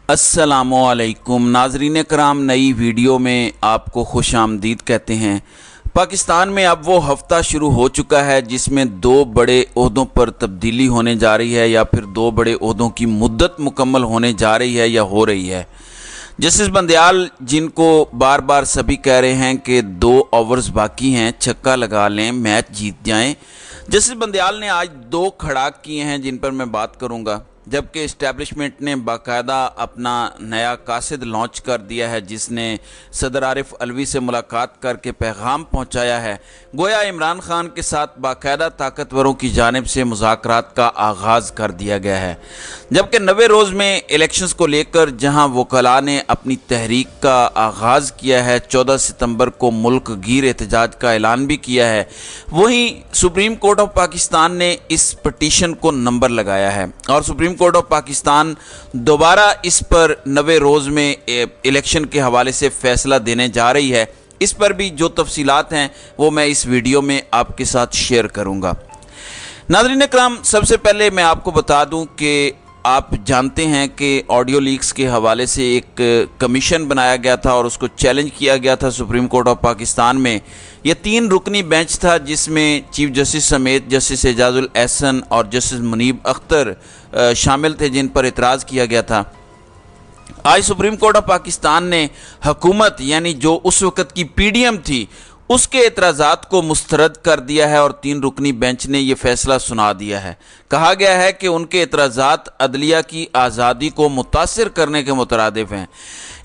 अस्सलामुअलैकुम नाजरीन कराम, नई वीडियो में आपको खुश आमदीद कहते हैं। पाकिस्तान में अब वो हफ्ता शुरू हो चुका है जिसमें दो बड़े ओहदों पर तब्दीली होने जा रही है या फिर दो बड़े ओहदों की मुद्दत मुकम्मल होने जा रही है या हो रही है। जस्टिस बंदयाल, जिनको बार बार सभी कह रहे हैं कि 2 ओवर्स बाकी हैं, छक्का लगा लें, मैच जीत जाएं। जस्टिस बंदयाल ने आज 2 खड़ाक किए हैं जिन पर मैं बात करूंगा, जबकि इस्टेब्लिशमेंट ने बाकायदा अपना नया कासिद लॉन्च कर दिया है जिसने सदर आरिफ अलवी से मुलाकात करके पैगाम पहुंचाया है। गोया इमरान खान के साथ बाकायदा ताकतवरों की जानिब से मुज़ाकरात का आगाज़ कर दिया गया है। जबकि 90 रोज़ में इलेक्शंस को लेकर जहां वकला ने अपनी तहरीक का आगाज़ किया है, 14 सितंबर को मुल्क गिर एहतजाज का ऐलान भी किया है, वहीं सुप्रीम कोर्ट ऑफ पाकिस्तान ने इस पटिशन को नंबर लगाया है और सुप्रीम कोर्ट ऑफ पाकिस्तान दोबारा इस पर 90 रोज़ में इलेक्शन के हवाले से फैसला देने जा रही है। इस पर भी जो तफसीलात हैं वो मैं इस वीडियो में आपके साथ शेयर करूंगा। नाज़रीन इकराम, सबसे पहले मैं आपको बता दूं कि आप जानते हैं कि ऑडियो लीक्स के हवाले से एक कमीशन बनाया गया था और उसको चैलेंज किया गया था सुप्रीम कोर्ट ऑफ पाकिस्तान में। यह 3 रुकनी बेंच था जिसमें चीफ जस्टिस समेत जस्टिस एजाजुल एहसन और जस्टिस मुनीब अख्तर शामिल थे, जिन पर इतराज़ किया गया था। आज सुप्रीम कोर्ट ऑफ पाकिस्तान ने हुकूमत यानी जो उस वक़्त की पीडीएम थी उसके एतराज़ात को मुस्तरद कर दिया है और 3 रुकनी बेंच ने यह फैसला सुना दिया है। कहा गया है कि उनके एतराज़ात अदलिया की आज़ादी को मुतासिर करने के मुतरादिफ हैं।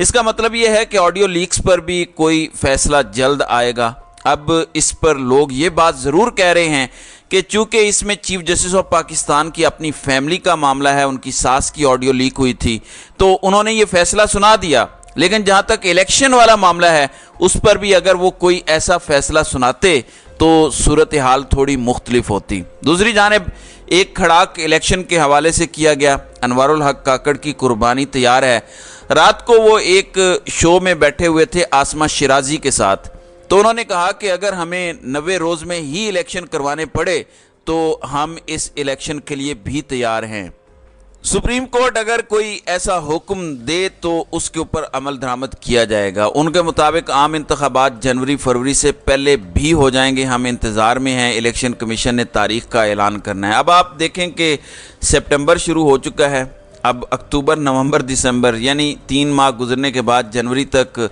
इसका मतलब यह है कि ऑडियो लीक्स पर भी कोई फैसला जल्द आएगा। अब इस पर लोग ये बात ज़रूर कह रहे हैं कि चूँकि इसमें चीफ जस्टिस ऑफ पाकिस्तान की अपनी फैमिली का मामला है, उनकी सास की ऑडियो लीक हुई थी तो उन्होंने ये फैसला सुना दिया, लेकिन जहाँ तक इलेक्शन वाला मामला है उस पर भी अगर वो कोई ऐसा फैसला सुनाते तो सूरत हाल थोड़ी मुख्तलिफ होती। दूसरी जानिब एक खड़ाक इलेक्शन के हवाले से किया गया। अनवारुल हक काकड़ की कुर्बानी तैयार है। रात को वो एक शो में बैठे हुए थे आसमा शिराजी के साथ, तो उन्होंने कहा कि अगर हमें 90 रोज़ में ही इलेक्शन करवाने पड़े तो हम इस इलेक्शन के लिए भी तैयार हैं। सुप्रीम कोर्ट अगर कोई ऐसा हुक्म दे तो उसके ऊपर अमल दरामद किया जाएगा। उनके मुताबिक आम इंतखाबात जनवरी-फरवरी से पहले भी हो जाएंगे। हम इंतज़ार में हैं, इलेक्शन कमीशन ने तारीख का ऐलान करना है। अब आप देखें कि सितंबर शुरू हो चुका है, अब अक्टूबर, नवंबर, दिसंबर यानी 3 माह गुजरने के बाद जनवरी तक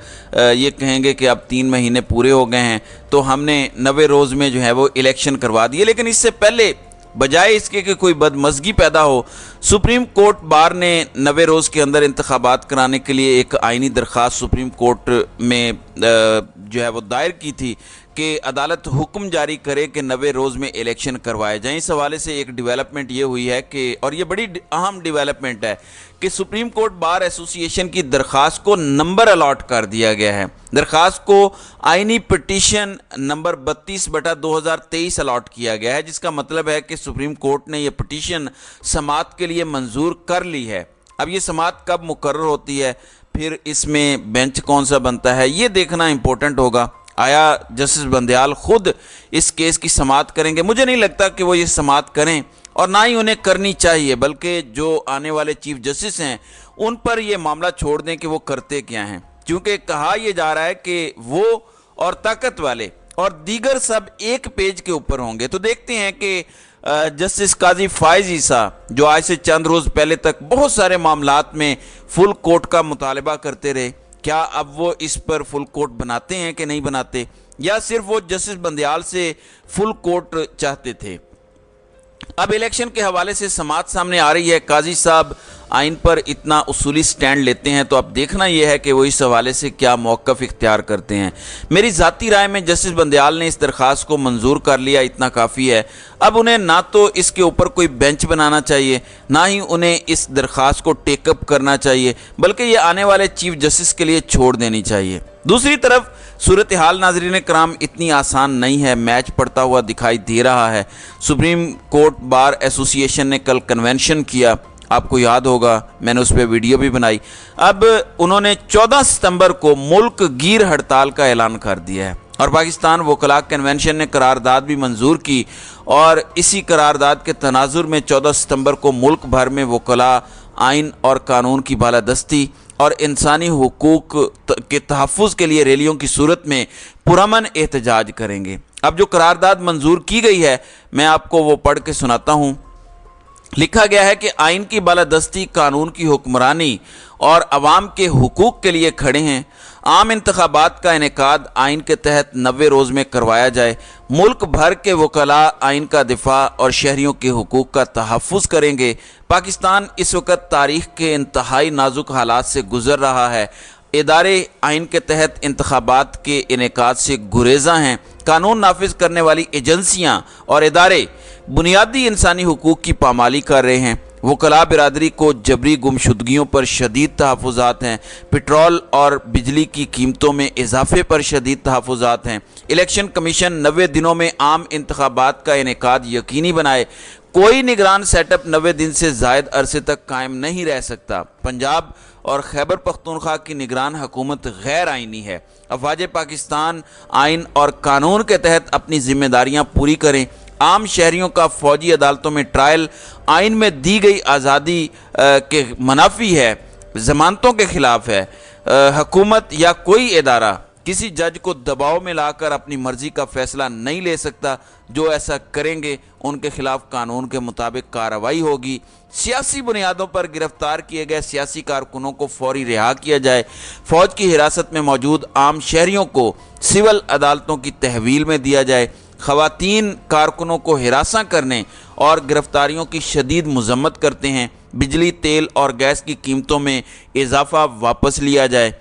ये कहेंगे कि अब 3 महीने पूरे हो गए हैं तो हमने 90 रोज़ में जो है वो इलेक्शन करवा दिए। लेकिन इससे पहले बजाय इसके कि कोई बदमज़गी पैदा हो, सुप्रीम कोर्ट बार ने 90 रोज़ के अंदर इंतखाबात कराने के लिए एक आइनी दरख्वास्त सुप्रीम कोर्ट में जो है वो दायर की थी कि अदालत हुक्म जारी करे कि 90 रोज़ में इलेक्शन करवाए जाएं। इस हवाले से एक डेवलपमेंट ये हुई है कि, और ये बड़ी अहम डेवलपमेंट है, कि सुप्रीम कोर्ट बार एसोसिएशन की दरख्वास्त को नंबर अलॉट कर दिया गया है। दरख्वास्त को आइनी पटिशन नंबर 32/2023 अलॉट किया गया है, जिसका मतलब है कि सुप्रीम कोर्ट ने यह पटिशन समाअत के लिए मंजूर कर ली है। अब ये समाअत कब मुकर्रर होती है, फिर इसमें बेंच कौन सा बनता है, ये देखना इंपॉर्टेंट होगा। आया जस्टिस बंदयाल खुद इस केस की समाअत करेंगे? मुझे नहीं लगता कि वो ये समाअत करें और ना ही उन्हें करनी चाहिए, बल्कि जो आने वाले चीफ जस्टिस हैं उन पर ये मामला छोड़ दें कि वो करते क्या हैं, क्योंकि कहा यह जा रहा है कि वो और ताकत वाले और दीगर सब एक पेज के ऊपर होंगे। तो देखते हैं कि जस्टिस काजी फाइज ईसा, जो आज से चंद रोज़ पहले तक बहुत सारे मामलात में फुल कोर्ट का मुतालबा करते रहे, क्या अब वो इस पर फुल कोर्ट बनाते हैं कि नहीं बनाते, या सिर्फ वो जस्टिस बंदयाल से फुल कोर्ट चाहते थे। अब इलेक्शन के हवाले से समाअत सामने आ रही है। काजी साहब आइन पर इतना उसूली स्टैंड लेते हैं तो अब देखना यह है कि वो इस हवाले से क्या मौक़िफ़ इख्तियार करते हैं। मेरी ज़ाती राय में जस्टिस बंदयाल ने इस दरख्वास्त को मंजूर कर लिया, इतना काफ़ी है। अब उन्हें ना तो इसके ऊपर कोई बेंच बनाना चाहिए, ना ही उन्हें इस दरख्वास्त को टेकअप करना चाहिए, बल्कि ये आने वाले चीफ जस्टिस के लिए छोड़ देनी चाहिए। दूसरी तरफ सूरत हाल नाज़रीन कराम इतनी आसान नहीं है, मैच पड़ता हुआ दिखाई दे रहा है। सुप्रीम कोर्ट बार एसोसिएशन ने कल कन्वेंशन किया, आपको याद होगा मैंने उस पर वीडियो भी बनाई। अब उन्होंने 14 सितंबर को मुल्क गिर हड़ताल का ऐलान कर दिया है और पाकिस्तान वकला कन्वेंशन ने करारदाद भी मंजूर की और इसी करारदाद के तनाजुर में 14 सितंबर को मुल्क भर में वकला आइन और कानून की बालादस्ती और इंसानी हुकूक के तहफ़्फ़ुज़ के लिए रैलियों की सूरत में पुरअमन एहतजाज करेंगे। अब जो करारदाद मंजूर की गई है मैं आपको वो पढ़ के सुनाता हूँ। लिखा गया है कि आइन की बालादस्ती, कानून की हुक्मरानी और अवाम के हुकूक के लिए खड़े हैं। आम इंतखाबात का इनेकाद आइन के तहत 90 रोज़ में करवाया जाए। मुल्क भर के वकला आइन का दिफा और शहरियों के हुकूक का तहफ़्फ़ुज़ करेंगे। पाकिस्तान इस वक्त तारीख़ के इंतहाई नाजुक हालात से गुज़र रहा है। इदारे आइन के तहत इंतखाबात के इनेकाद से गुरेज़ा हैं। कानून नाफिज करने वाली एजेंसियाँ और इदारे बुनियादी इंसानी हुकूक की पामाली कर रहे हैं। वकला बिरादरी को जबरी गुमशुदगियों पर शदीद तहफ़्फ़ुज़ात हैं। पेट्रोल और बिजली की कीमतों में इजाफे पर शदीद तहफ़्फ़ुज़ात हैं। इलेक्शन कमीशन 90 दिनों में आम इंतखाबात का इनेकाद यकीनी बनाए। कोई निगरान सेटअप 90 दिन से ज़ायद अरसे तक कायम नहीं रह सकता। पंजाब और खैबर पख्तूनख्वा की निगरान हुकूमत गैर आइनी है। अफवाज पाकिस्तान आइन और कानून के तहत अपनी जिम्मेदारियां पूरी करें। आम शहरियों का फ़ौजी अदालतों में ट्रायल आइन में दी गई आज़ादी के मुनाफी है, ज़मानतों के ख़िलाफ़ है। हुकूमत या कोई इदारा किसी जज को दबाव में लाकर अपनी मर्ज़ी का फ़ैसला नहीं ले सकता। जो ऐसा करेंगे उनके ख़िलाफ़ कानून के मुताबिक कार्रवाई होगी। सियासी बुनियादों पर गिरफ्तार किए गए सियासी कारकुनों को फौरी रिहा किया जाए। फ़ौज की हिरासत में मौजूद आम शहरियों को सिविल अदालतों की तहवील में दिया जाए। ख़वातीन कारकुनों को हिरासा करने और गिरफ्तारियों की शदीद मज़म्मत करते हैं। बिजली, तेल और गैस की कीमतों में इजाफ़ा वापस लिया जाए।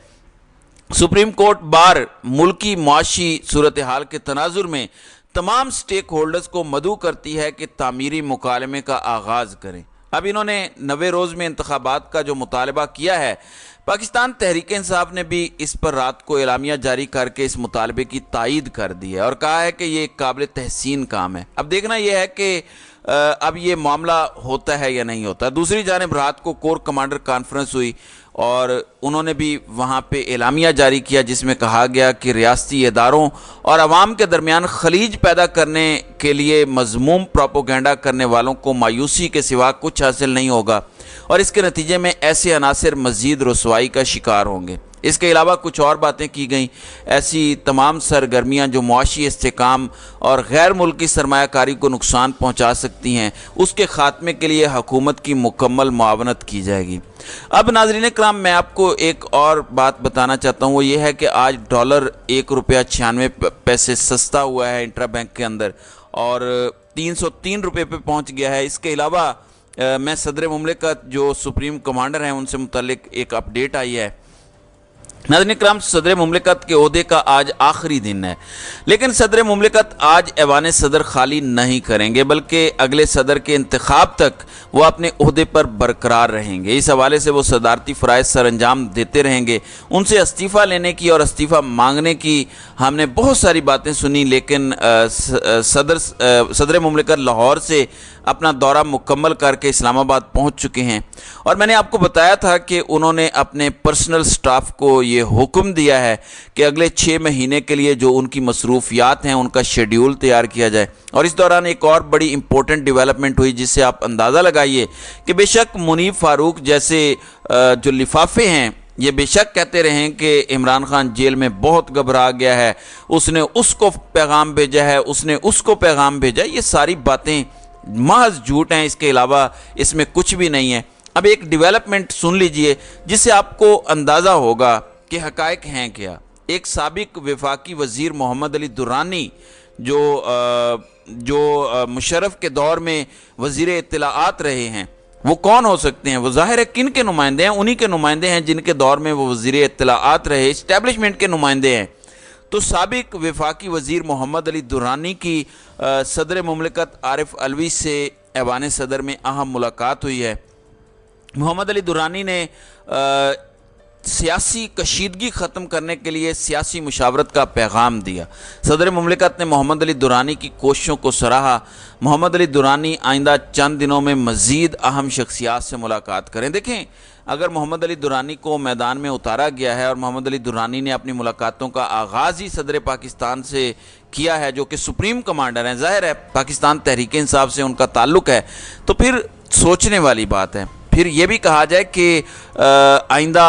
सुप्रीम कोर्ट बार मुल्की मुआशी सूरत हाल के तनाजुर में तमाम स्टेक होल्डर्स को मदऊ करती है कि तामीरी मुकालमे का आगाज़ करें। अब इन्होंने 90 रोज़ में इंतखाबात का जो मुतालबा किया है, पाकिस्तान तहरीक इंसाफ ने भी इस पर रात को एलामिया जारी करके इस मुतालबे की तायीद कर दी है और कहा है कि ये एक काबिल तहसीन काम है। अब देखना यह है कि अब ये मामला होता है या नहीं होता। दूसरी जानिब रात को कोर कमांडर कॉन्फ्रेंस हुई और उन्होंने भी वहाँ पे एलामिया जारी किया जिसमें कहा गया कि रियासती इदारों और अवाम के दरमियान खलीज पैदा करने के लिए मज़मूम प्रोपोगेंडा करने वालों को मायूसी के सिवा कुछ हासिल नहीं होगा और इसके नतीजे में ऐसे अनासर मज़ीद रुसवाई का शिकार होंगे। इसके अलावा कुछ और बातें की गई। ऐसी तमाम सरगर्मियाँ जो मुआशी इस्तेकाम और गैर मुल्की सरमायाकारी को नुकसान पहुँचा सकती हैं, उसके ख़ात्मे के लिए हुकूमत की मुकम्मल मुआवनत की जाएगी। अब नाज़रीन कराम, मैं आपको एक और बात बताना चाहता हूँ, वो ये है कि आज डॉलर 1 रुपया 96 पैसे सस्ता हुआ है इंट्रा बैंक के अंदर और 303 रुपये पे पहुँच गया है। इसके अलावा मैं सदर मुमलिकत जो सुप्रीम कमांडर हैं उनसे मुतल्लिक एक अपडेट आई है। नाज़रीन कराम, सदर मुमलिकत के ओहदे का आज आखिरी दिन है, लेकिन सदर मुमलिकत आज ऐवान सदर खाली नहीं करेंगे बल्कि अगले सदर के इंतखाब तक वो अपने ओहदे पर बरकरार रहेंगे। इस हवाले से वो सदारती फ़राइज़ सर अंजाम देते रहेंगे। उनसे इस्तीफ़ा लेने की और इस्तीफ़ा मांगने की हमने बहुत सारी बातें सुनी, लेकिन सदर मुमलिकत लाहौर से अपना दौरा मुकम्मल करके इस्लामाबाद पहुंच चुके हैं और मैंने आपको बताया था कि उन्होंने अपने पर्सनल स्टाफ को ये हुक्म दिया है कि अगले 6 महीने के लिए जो उनकी मसरूफियात हैं उनका शेड्यूल तैयार किया जाए। और इस दौरान एक और बड़ी इंपॉर्टेंट डेवलपमेंट हुई जिससे आप अंदाज़ा लगाइए कि बेशक मुनीब फ़ारूक जैसे जो लिफाफे हैं ये बेशक कहते रहें कि इमरान खान जेल में बहुत घबरा गया है, उसने उसको पैगाम भेजा है, उसने उसको पैगाम भेजा है, ये सारी बातें महज झूठ हैं। इसके अलावा इसमें कुछ भी नहीं है। अब एक डेवलपमेंट सुन लीजिए जिससे आपको अंदाज़ा होगा कि हक़ाइक़ हैं क्या। एक साबिक वफाकी वज़ीर मोहम्मद अली दुरानी जो मुशर्रफ के दौर में वज़ीर इत्तलाआत रहे हैं, वो कौन हो सकते हैं? वो ज़ाहिर है किन के नुमाइंदे हैं? उन्हीं के नुमाइंदे हैं जिनके दौर में वो वज़ीर इत्तलाआत रहे, इस्टेब्लिशमेंट के नुमाइंदे हैं। तो साबिक वफाकी वज़ीर मोहम्मद अली दुरानी की सदर मुमलिकत आरिफ अलवी से ऐवान सदर में अहम मुलाकात हुई है। मोहम्मद अली दुरानी ने सियासी कशीदगी ख़त्म करने के लिए सियासी मुशावरत का पैगाम दिया। सदर मुमलिकत ने मोहम्मद अली दुरानी की कोशिशों को सराहा। मोहम्मद अली दुरानी आइंदा चंद दिनों में मज़ीद अहम शख्सियात से मुलाकात करें। देखें, अगर मोहम्मद अली दुरानी को मैदान में उतारा गया है और मोहम्मद अली दुरानी ने अपनी मुलाकातों का आगाज़ ही सदर पाकिस्तान से किया है जो कि सुप्रीम कमांडर हैं, ज़ाहिर है पाकिस्तान तहरीक इंसाफ से उनका ताल्लुक़ है, तो फिर सोचने वाली बात है। پھر یہ بھی کہا جائے کہ آئندہ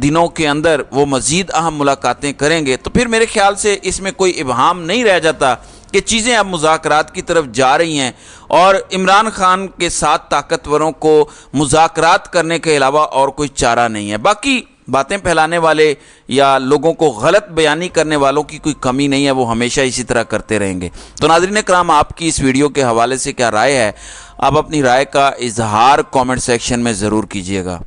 دنوں کے اندر وہ مزید اہم ملاقاتیں کریں گے، تو پھر میرے خیال سے اس میں کوئی ابہام نہیں رہ جاتا کہ چیزیں اب مذاکرات کی طرف جا رہی ہیں، اور عمران خان کے ساتھ طاقتوروں کو مذاکرات کرنے کے علاوہ اور کوئی چارہ نہیں ہے۔ باقی باتیں پھیلانے والے یا لوگوں کو غلط بیانی کرنے والوں کی کوئی کمی نہیں ہے، وہ ہمیشہ اسی طرح کرتے رہیں گے۔ تو ناظرین کرام، آپ کی اس ویڈیو کے حوالے سے کیا رائے ہے؟ آپ اپنی رائے کا اظہار کامنٹ سیکشن میں ضرور کیجیے گا۔